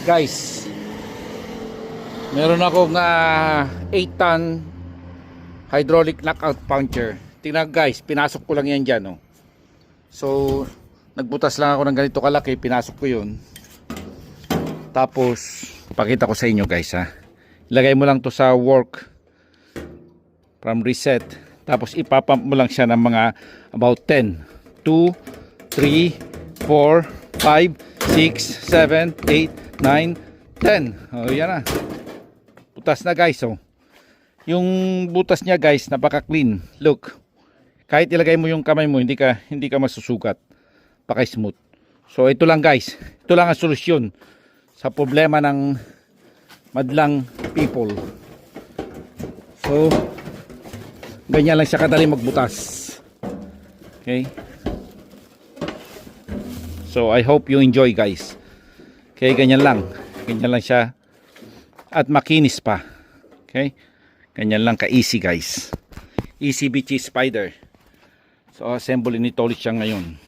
Guys, meron akong 8-ton hydraulic knockout puncher. Tingnan guys, pinasok ko lang yan dyan, oh. So nagbutas lang ako ng ganito kalaki, pinasok ko yun. Tapos pakita ko sa inyo guys, ha. Ilagay mo lang to sa work from reset. Tapos ipapump mo lang siya ng mga about 10 2, 3, 4, 5, 6, 7, 8, 9, 10. Oh, yan na. Butas na guys, oh. Yung butas niya guys, napaka clean. Look. Kahit ilagay mo yung kamay mo, hindi ka masusugat. Paka smooth. So ito lang guys. Ito lang ang solusyon sa problema ng madlang people. So ganyan lang siya kadali magbutas. Okay? So I hope you enjoy guys. Okay, ganyan lang siya at makinis pa. Okay, ganyan lang ka easy guys, easy bitchy spider. So assemble nito ulit siya ngayon.